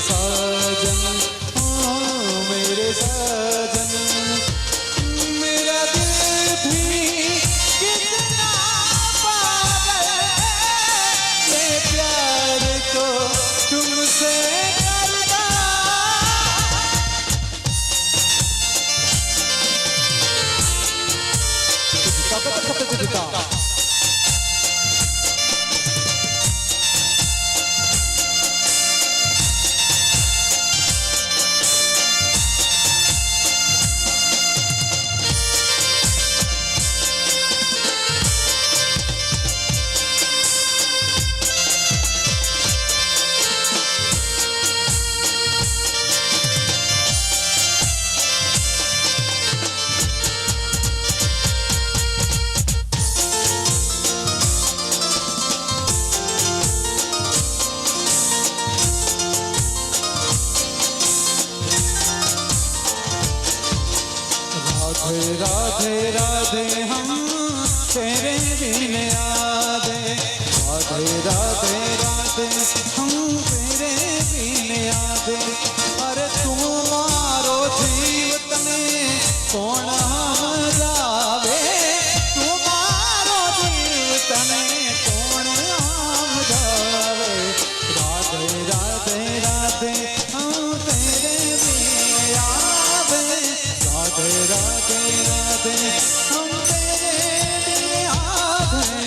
साजन, ओ मेरे साजन। मेरा दिल भी कितना पागल ये प्यार को तुमसे करता। राधे राधे हम तेरे बिन आधे, राधे राधे राधे हम तेरे बिन आधे। अरे तुम मारो जीव तने कौन हम जावे, तुम्हारो जीव तने कौन हम जावे। राधे राधे राधे हम तेरे बिन आधे, राधे राधे राधे हम तेरे बिन आधे।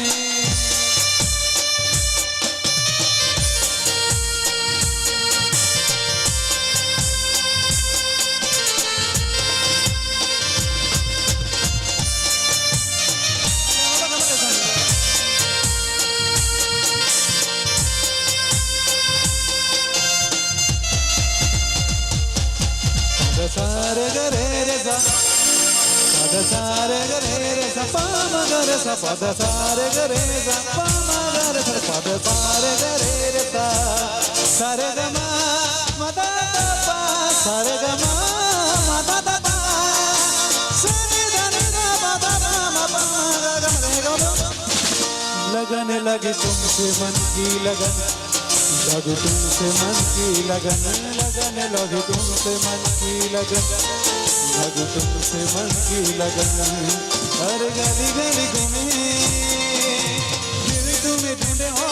सारे गरे रे सा, पद सारे गरे रे सा, पाम गरे सा, पद सारे गरे सा, पाम गरे सा, पद सारे गरे रे सा। सारे गमा मदा पा, सारे गमा मदा पा, सारे धनी गा मदा मा पा गरे गा। लगन लगी तुमसे मन की लगन, लगी तुमसे मन की लगन, लगन लगी तुमसे मन की लगन, लगी तुमसे मन की लगन। हर गली गली घूमे दिल तुम्हें ढूंढे, हो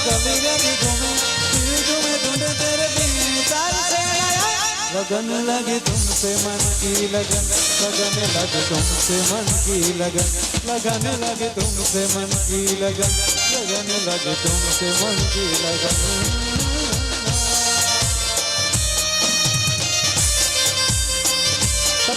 गली गली घूमे दिल तुम्हें ढूंढे, तेरे बिन तार से लगन लगी तुमसे मन की लगन, लगन लगी तुमसे मन की लगन, लगन लगी तुमसे मन की लगन, लगन लगी तुमसे मन की लगन। Por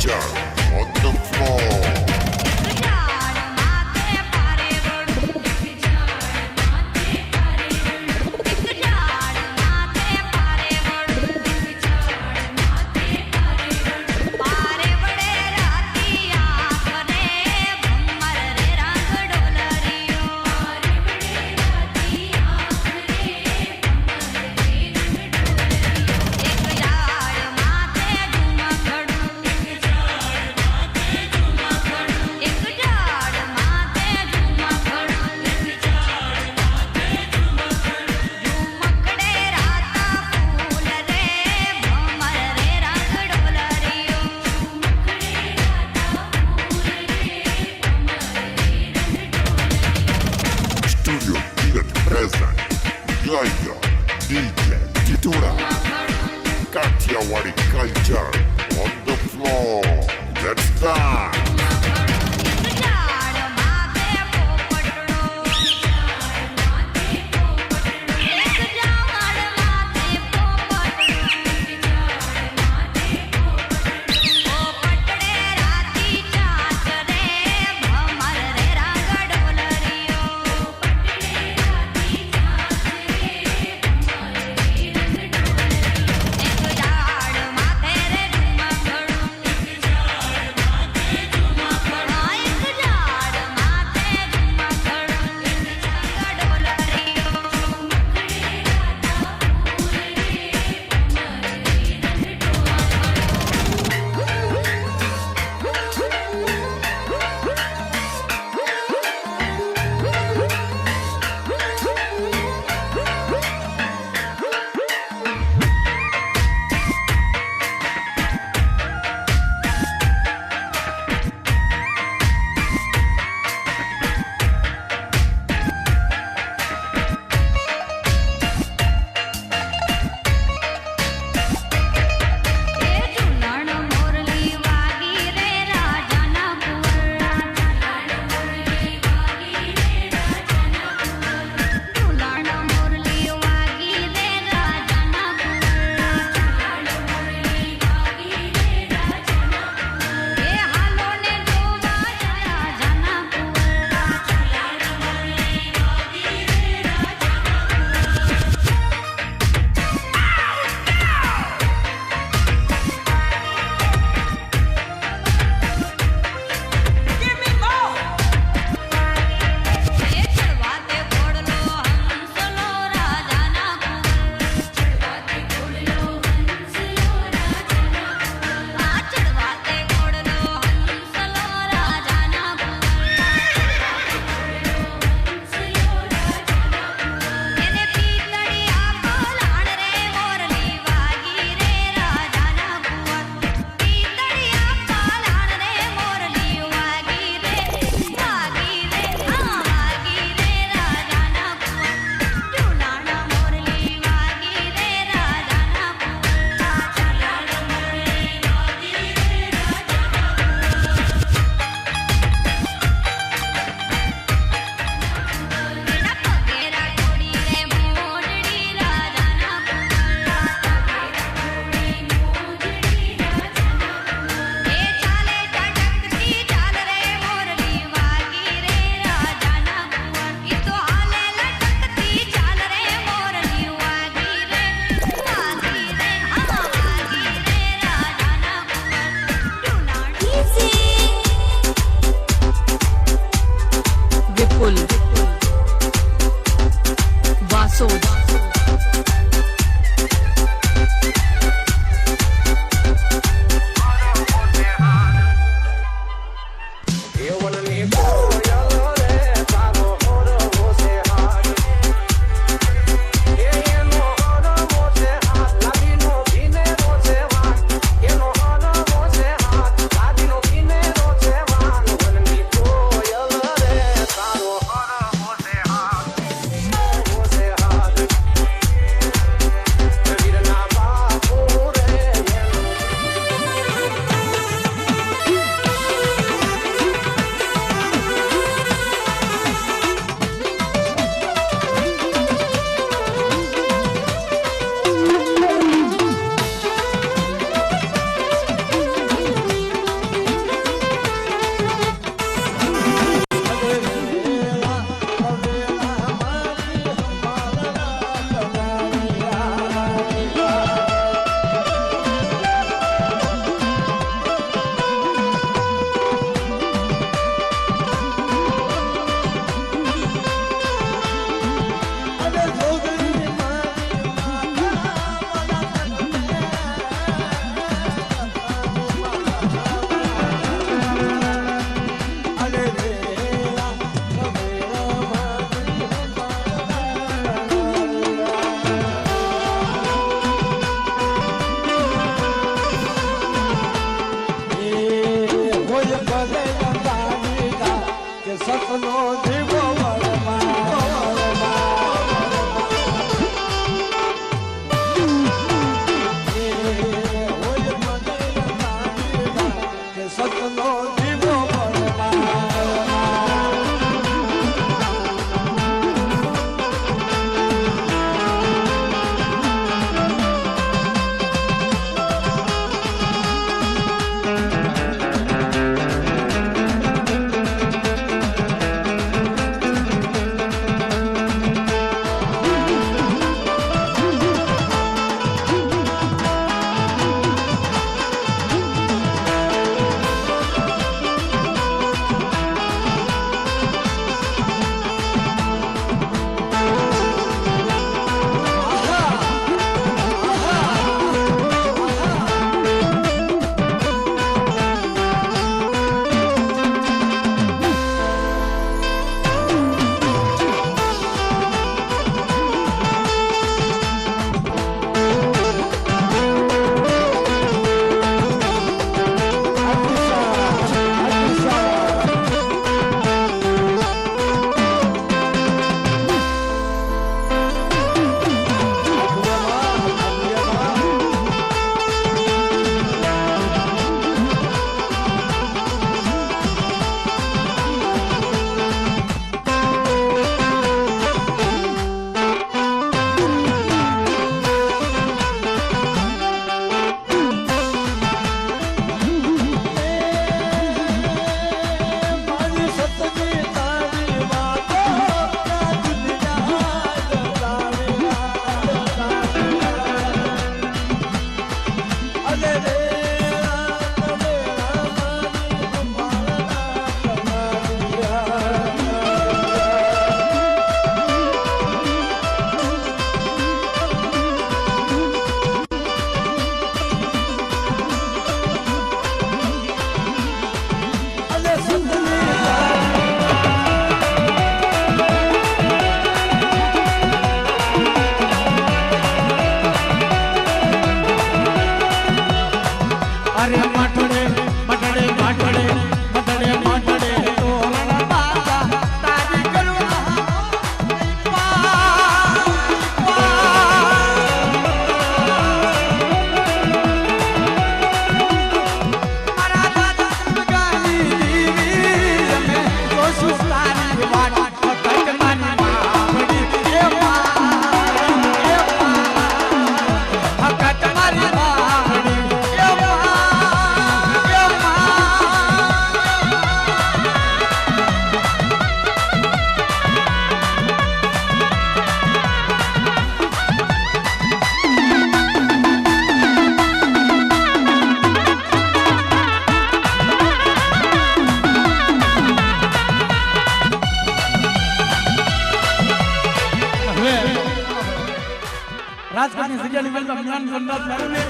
culture on the floor. Studio Kirat present. Yaya, DJ Titura. Kathiawadi culture on the floor. Let's start.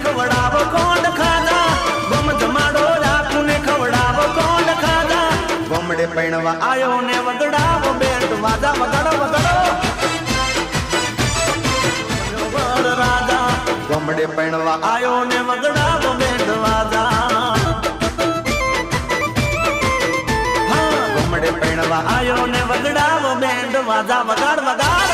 ખવડાવો કોણ ખાધા ગમ જમાડો રાખુને ખવડાવો કોણ ખાધા ગોમડે પૈણવા આયો ને વગડાવો બેન્ડ વાજા વગાડો વગાડો વર રાજા ગોમડે પૈણવા આયો ને વગડાવો બેન્ડ વાજા હા ગોમડે પૈણવા આયો ને વગડાવો બેન્ડ વાજા વગાડ વગાડ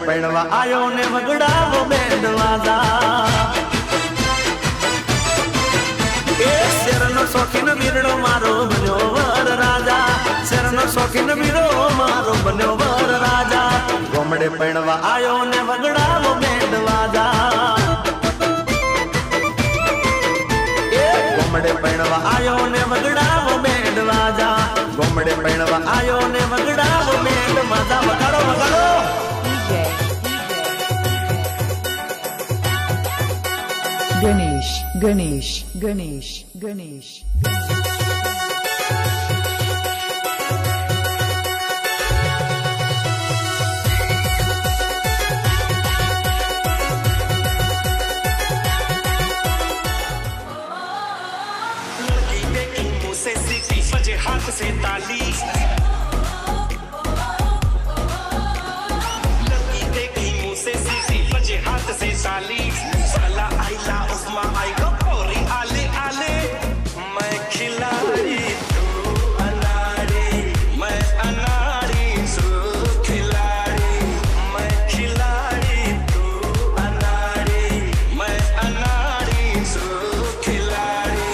પૈણવા આયો ને વગડાવો બેન્ડ વાજા એ શેરનો શોખીન વીરડો મારો બન્યો વર રાજા શેરનો શોખીન વીરો મારો બન્યો વર રાજા ગોમડે પૈણવા આયો ને વગડાવો બેન્ડ વાજા એ ગોમડે પૈણવા આયો ને વગડાવો બેન્ડ વાજા ગોમડે પૈણવા આયો ને વગડાવો બેન્ડ વાજા વગાડો વગાડો Ganesh, Ganesh, Ganesh, Ganesh. लड़की देखी मुँह से सीखी बजे हाथ से ताली लड़की देखी मुँह से सीखी बजे हाथ से ताली साला आइला उस्मा आई गो पोरी आले आले मैं खिलाड़ी तू अनाड़ी मैं अनाड़ी तू खिलाड़ी मैं खिलाड़ी तू अनाड़ी मैं अनाड़ी तू खिलाड़ी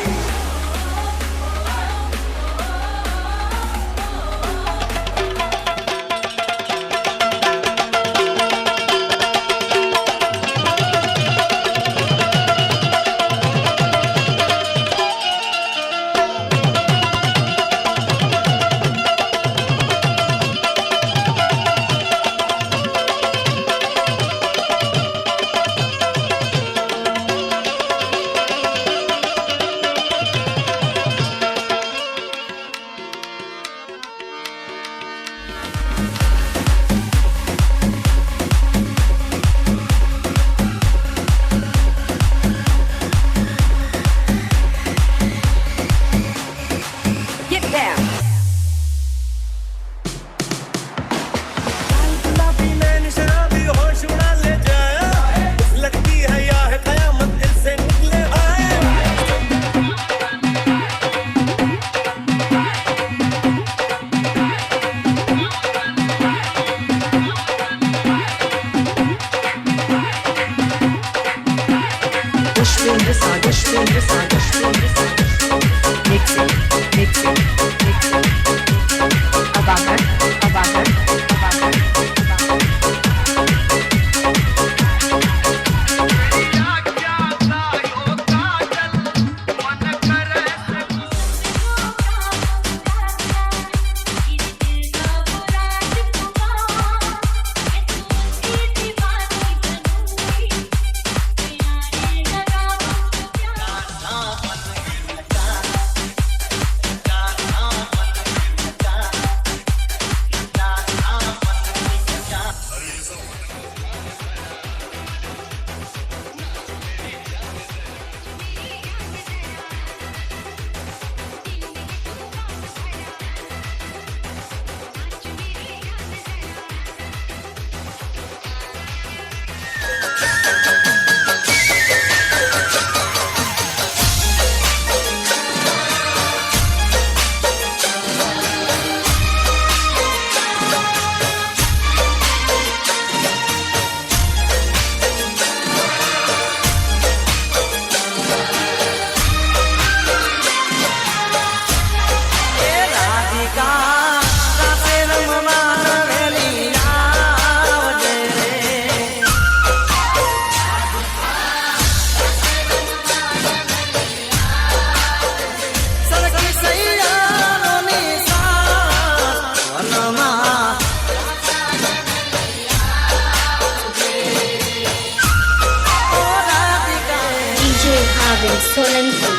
Pavel Solanki.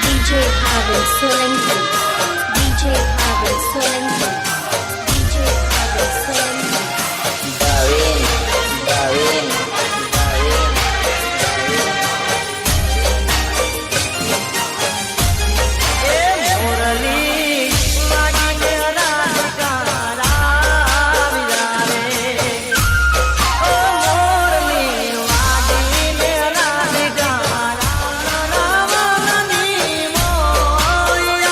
DJ Pavel Solanki. DJ Pavel Solanki. DJ Pavel Solanki. Darwin, Darwin, Darwin. મોરલી વાગીને રાધકારા વિરારે ઓ મોરલી વાગીને રાધકારા રામની મોયા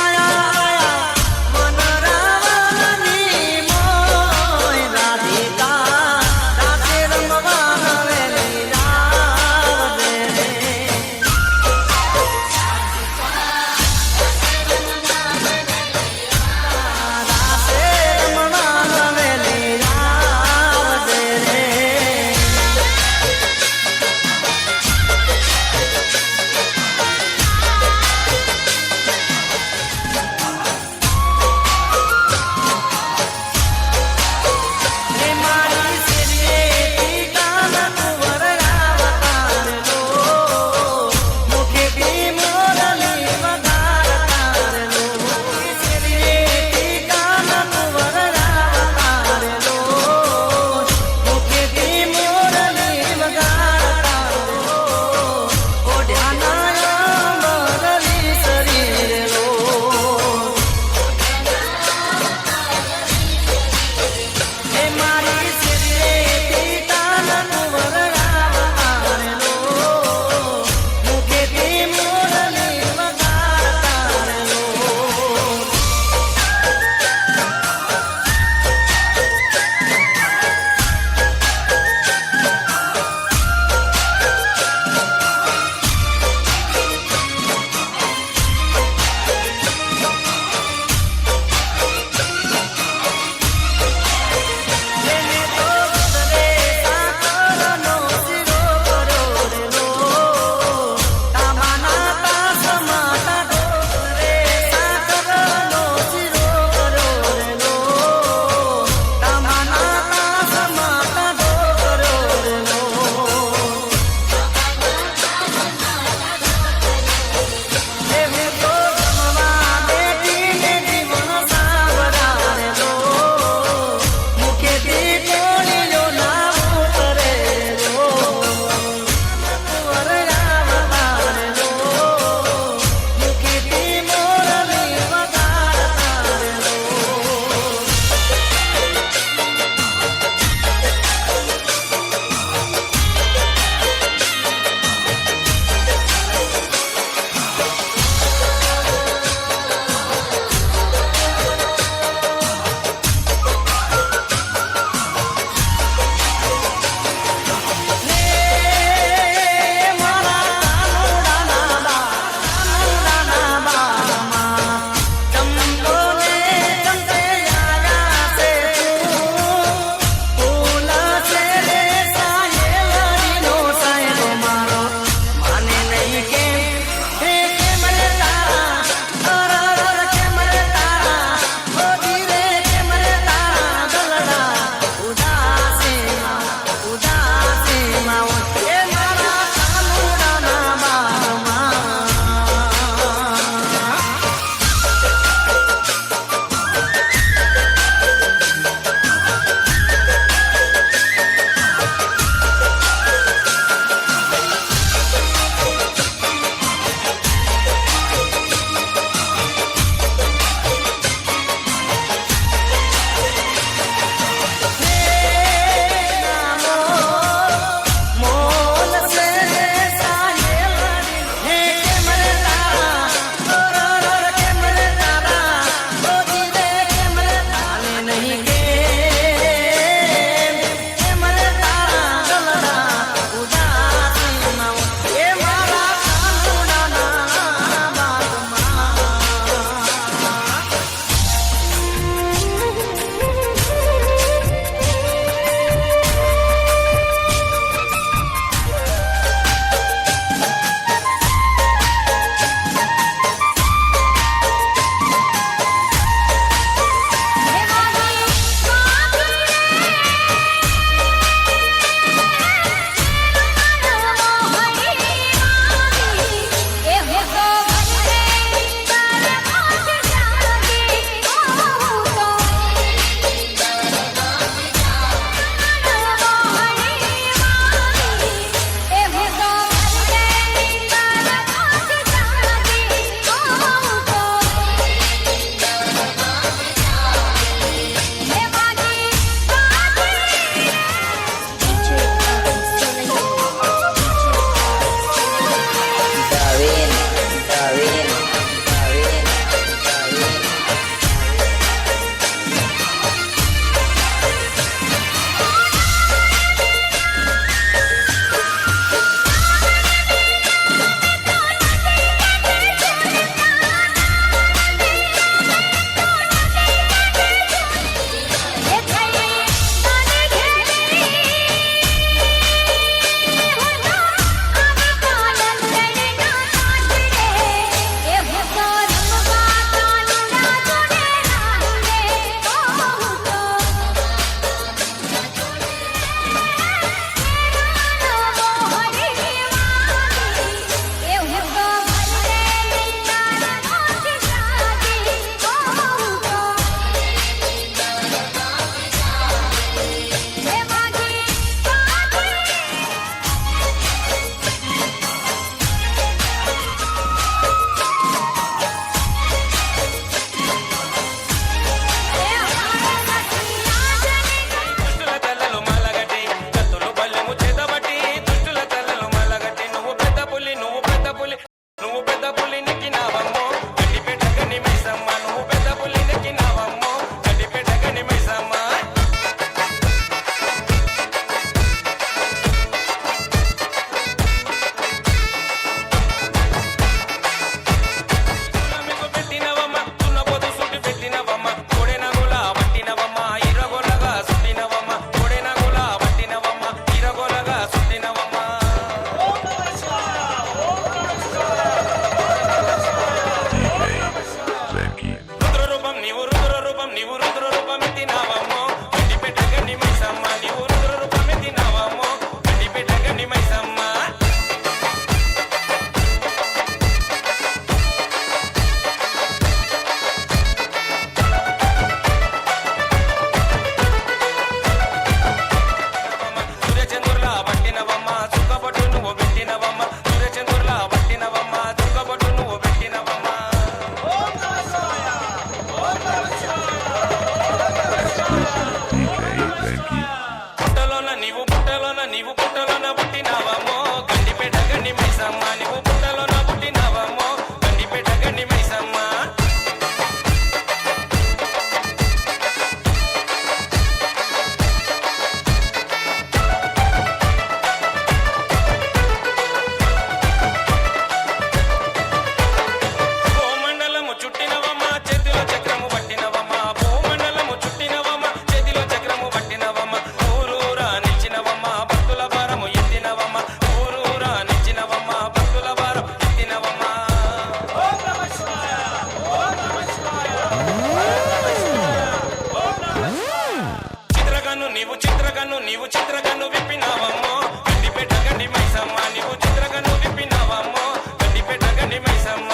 నీవు చిత్రగను విప్పినావమ్మో గండిపేట గండి మైసమ్మ నీవు చిత్రగను విప్పినావమ్మో గండిపేట గండి మైసమ్మ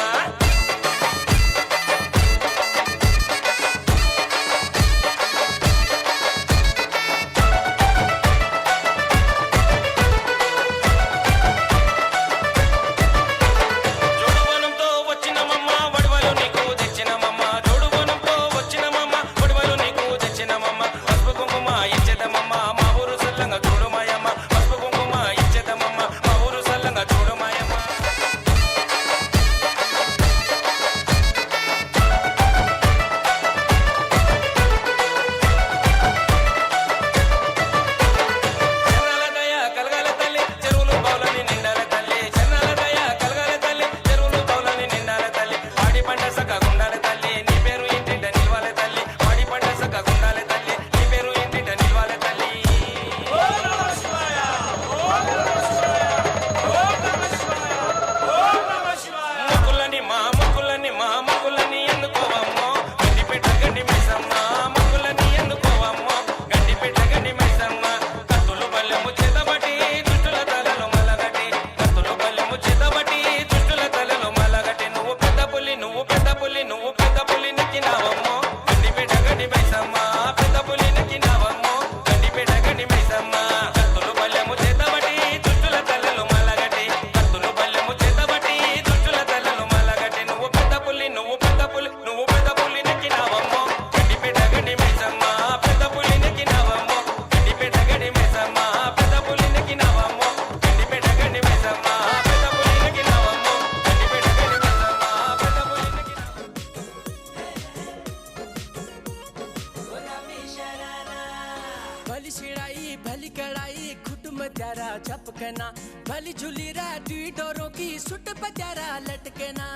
भली छिड़ाई भली कड़ाई खुट में त्यारा झपकना भली झूली रा दुई डोरों की सुट पत्यारा लटकना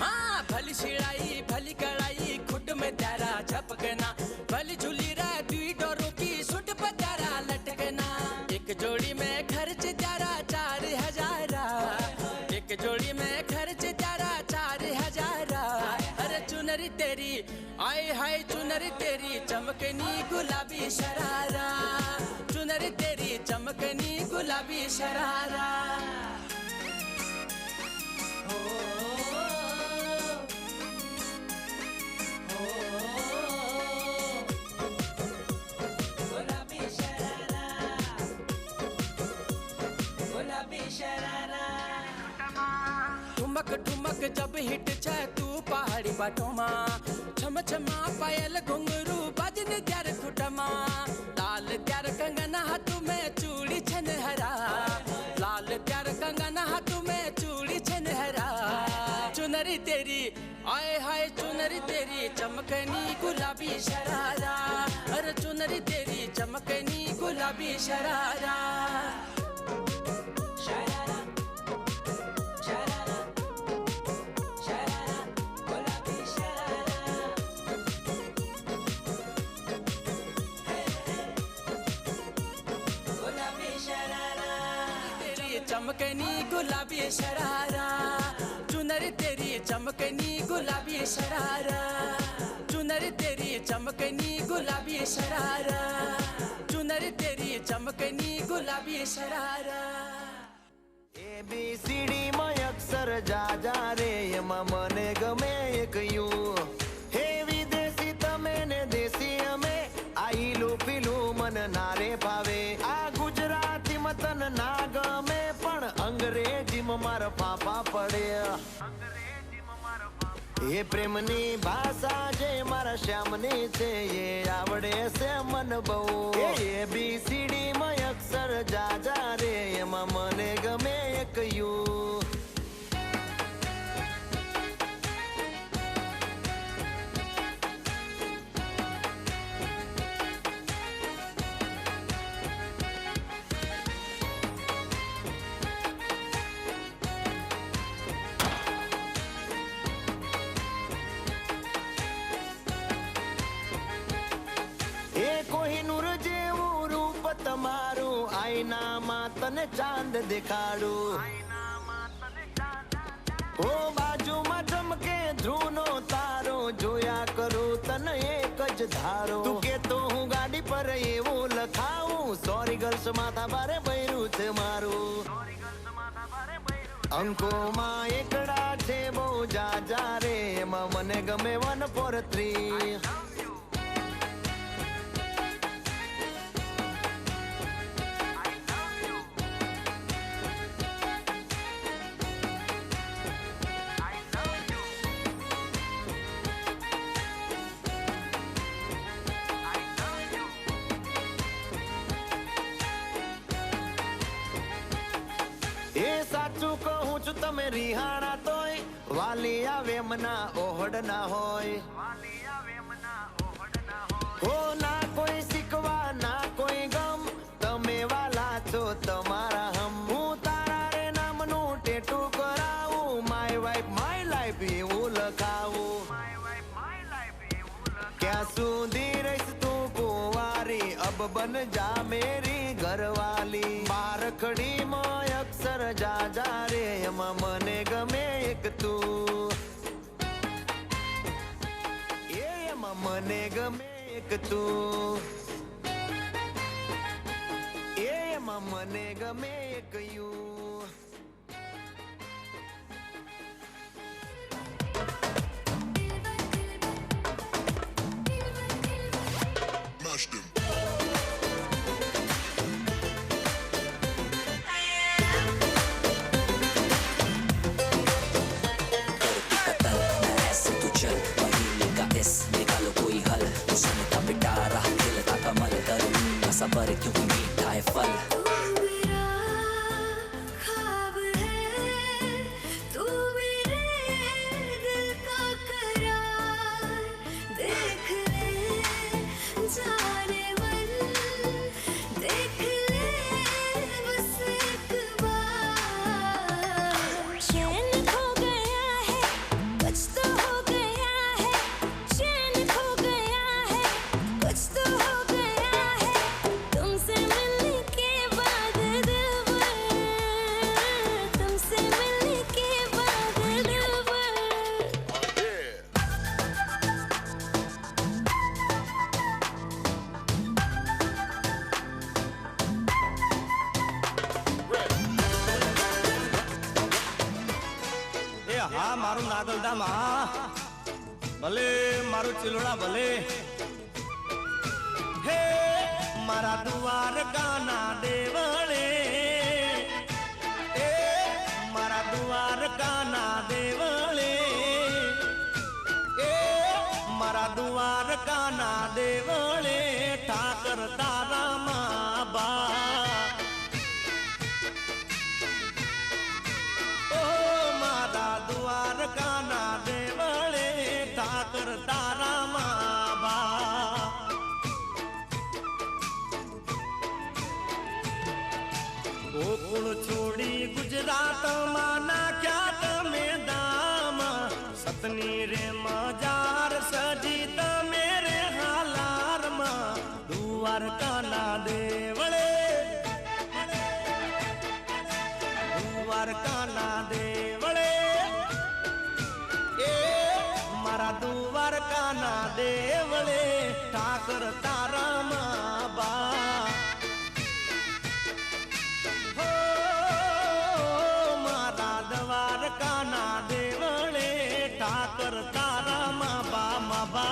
हाँ भली छिड़ाई भली कड़ाई खुट में त्यारा झपकना भली झूली रा दुई डोरों की सुट पत्यारा लटकना एक जोड़ी में खर्च त्यारा 4,000 एक जोड़ी में खर्च त्यारा 4,000 अरे चुनरी तेरी आए हाय चुनरी तेरी चमकनी गुलाबी शरारा चुनरी तेरी चमकनी गुलाबी शरारा गुलाबी शरारा गुलाबी शरारा ठुमक ठुमक जब हिट छे तू पहाड़ी बाटोमा छम छमा पायल घुंघरू बजन त्यार खुटमा लाल त्यार कंगना हाथू में चूड़ी छन हरा लाल त्यार कंगना हाथू में चूड़ी छन हरा चुनरी तेरी आए हाय चुनरी तेरी चमकनी गुलाबी शरारा अरे चुनरी तेरी चमकनी गुलाबी शरारा शरारा शरारा शरारा गुलाबी शरारा गुलाबी शरारा तेरी चमकनी गुलाबी शरारा चुनरी तेरी चमकनी गुलाबी शरारा चुनरी तेरी चमकनी गुलाबी शरारा चुनरी तेरी चमकनी गुलाबी शरारा ABCD માં અક્ષર જા રે એમાં મને ગમે એક યુ હે વિદેશી તમે ને દેશી અમે આઈલો પીલું મન નારે ભાવે આ ગુજરાતી મતન ના ગમે પણ અંગ્રેજીમાં મારા પાપા પડે એ પ્રેમની ભાષા જે મારા શ્યામની છે એ આવડે છે મન બહુ ABCD માં અક્ષર જા રે એમાં મને ગમે એક યુ કોહિનૂર જેવું રૂપ તમારું આઈનામાં તને ચાંદ દેખાડું ઓ બાજુમાં ચમકે ધ્રુવનો તારો જોયા કરું તને એક જ ધારો તું કે તો હું ગાડી પર એવું માથા બારે બૈરું છે મારું અંકોમાં એકડા છે બહુ જાજા રે એમાં મને ગમે 143 એ સાચું કહું છું તમે રિહાણા તોય વાલી આવે મના ઓહડ ના હોય ઓ ના કોઈ શીખવા ના કોઈ ગમ તમે વાલા છો તમારા હમ હું તારા રે નામનું ટેટુ કરાવું માય વાઇફ માય લાઈફ એવું લખાવું ક્યાં સુધી રહીશ તું કુંવારી અબ બન જા મેરી ઘરવાલી બાર ખડી માં અક્ષર જાજા રે એમાં મને ગમે એક તું એમાં મને ગમે એક તું એમાં મને ગમે એક યુ Mash them. सबर क्यों मीठा है फल ख्वाब है तू मेरे दिल का करार देख ले जाने मन देख ले बस एक बार चैन खो गया है कुछ तो हो गया है चैन खो गया है कुछ तो हो गया है तुमसे मिलने के बाद दिलबर तुमसे मिलने के बाद दिलबर એ હા મારું નાગલધામ હા ભલે મારું ચિલોડા ભલે હે મારા દુવાર ગાના દેવળે એ મારા દુવાર ગાના દેવળે એ મારા દુવાર ગાના દેવળે ઠાકર તારા મા બા ઓ મારા દ્વાર કાના દેવળે ઠાકર તારા મા બા ગોકુળ છોડી ગુજરાતમાં નાખ્યા તમે દામ સતની રે મજાર સજી તમે રે હાલારમાં દ્વારકાના દેવળે દ્વારકાના દેવળે એ મારા દ્વારકાના દેવળે ઠાકર તારા મા બા હો મારા દ્વારકાના દેવળે ઠાકર તારા મા બા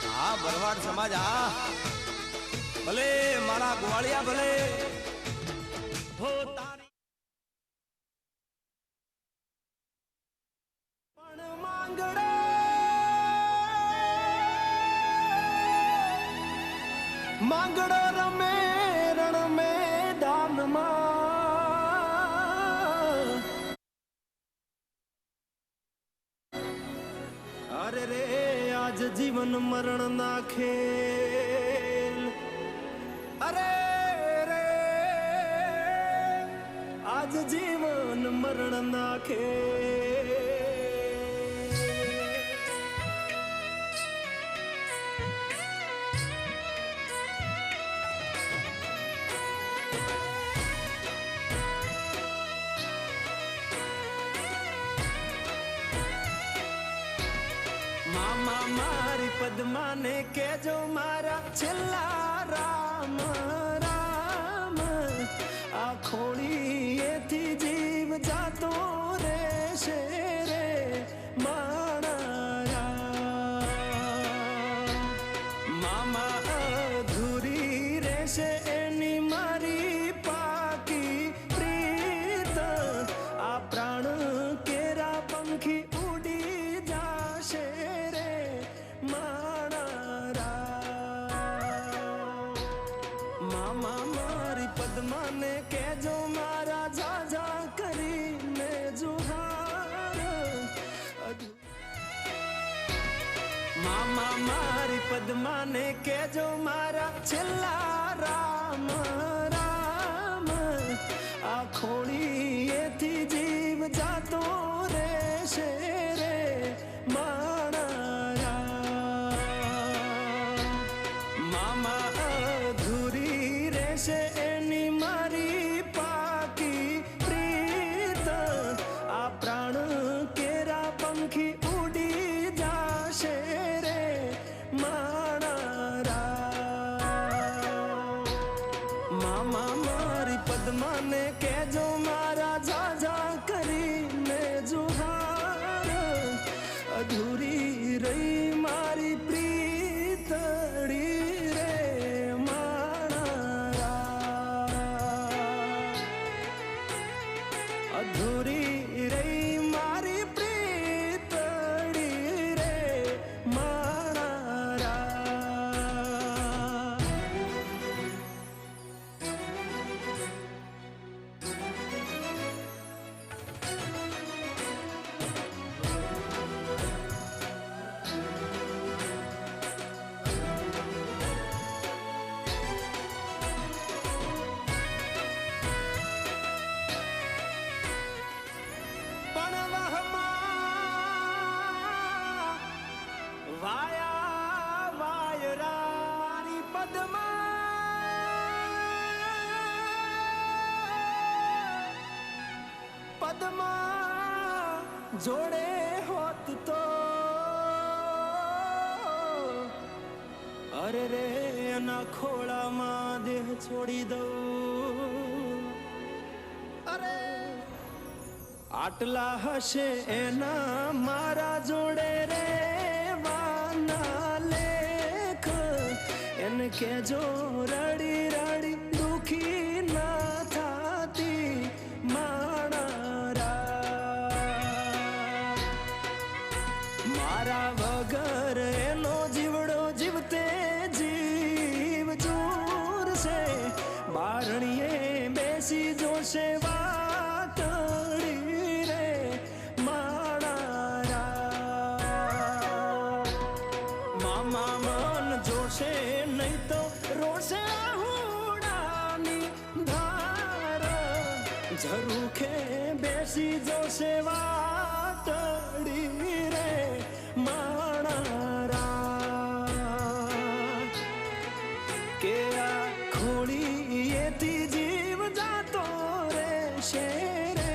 હા ભરવાડ સમાજ હા ભલે મારા ગોવાળિયા ભલે હો તારી પણ માંગડે માંગડો રમે રણ મેદાનમાં અરે રે આજ જીવન મરણ ના ખેલ અરે રે આજ આજ જીવન મરણ નાખે. મામા મારી પદ્માને કેજો મારા છેલ્લા રામ રામ. આ ખોળીએથી જીવ જાતો રહેશે રે મારા. મામા અધૂરી રહેશે એની મારી પાકી પ્રીત. આ પ્રાણ કેરા પંખી ઉડી જાશે રે મારા. મામા મારી પદ્માને કેજો મારા જાજા કરીને જુહાર. મામા મારી પદ્માને કેજો મારા છેલ્લા રામ રામ. આ ખોળીએથી જીવ જાતો રહેશે રે મારા. મામા અધૂરી રહેશે એની મારી પાકી પ્રીત. આ પ્રાણ કેરા પંખી ઉડી જાશે રે મારા. મામા મારી પદ્માને કેજો મારા જાજા કરીને જુહાર. અધૂરી રહી મારી પ્રીતડી રે મારા. અધૂરી રહી મારી પ્રીતડી રે મારા. પણ વહમાં વાયા વાયરાની પદ્મા જોડે હોત તો અરે રે એના ખોળામાં દેહ છોડી દઉં. અરે આટલા હશે એના મારા જોડે રે વાના લેખ. એને કેજો રડી રડી દુખી ના થાતી મારા. મારા વગર એનો જીવડો જીવતે જીવ જોરશે. બારણીએ બેસી જોશે વાતડી રે મારા. મામા મન જોશે નહીં તો રોશે આહુડાની ધાર. ઝરૂખે બેસી જોશે વાતડી રે મારા. કે આ ખોળીએથી જીવ જાતો રહેશે રે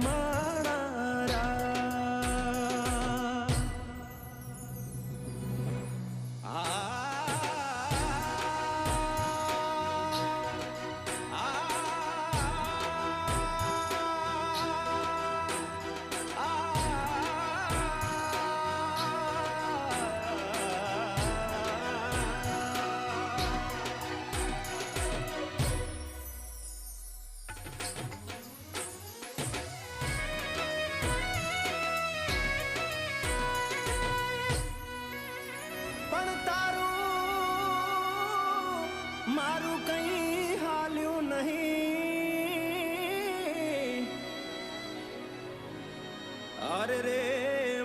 મારા. અરે રે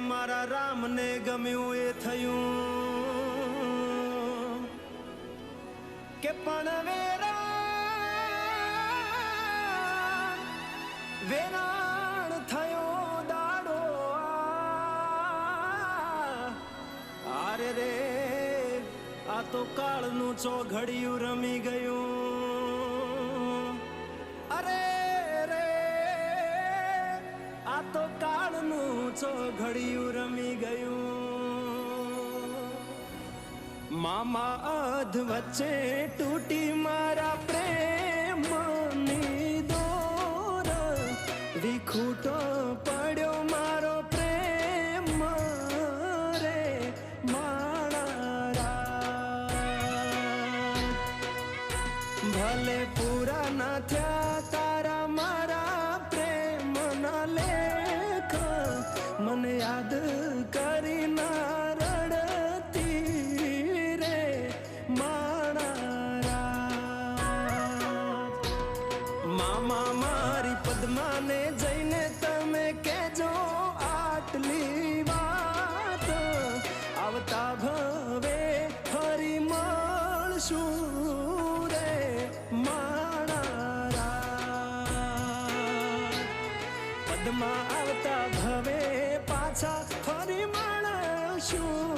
મારા રામને ગમ્યું એ થયું કે પણ વેરા વેરાણ થયો દાડો આરે રે આ તો કાળનું ચોઘડિયું રમી ગયું અરે રે આ તો કાળનું ચોઘડિયું રમી ગયું મામા અધ વચ્ચે તૂટી મારા પ્રેમની દોર વિખૂટો પડ્યો મારો પ્રેમ રે માણા ભલે પૂરા ના થયા તારા મારા પ્રેમના લેખ મને યાદ કરી ના રડતી રે માણા મામા મારી પદ્માને જઈને તમે કેજો આટલી વાત આવતા ભવે ફરી મળશું રે માણા પદ્મા આવતા ભવે પાછા ફરી મળશું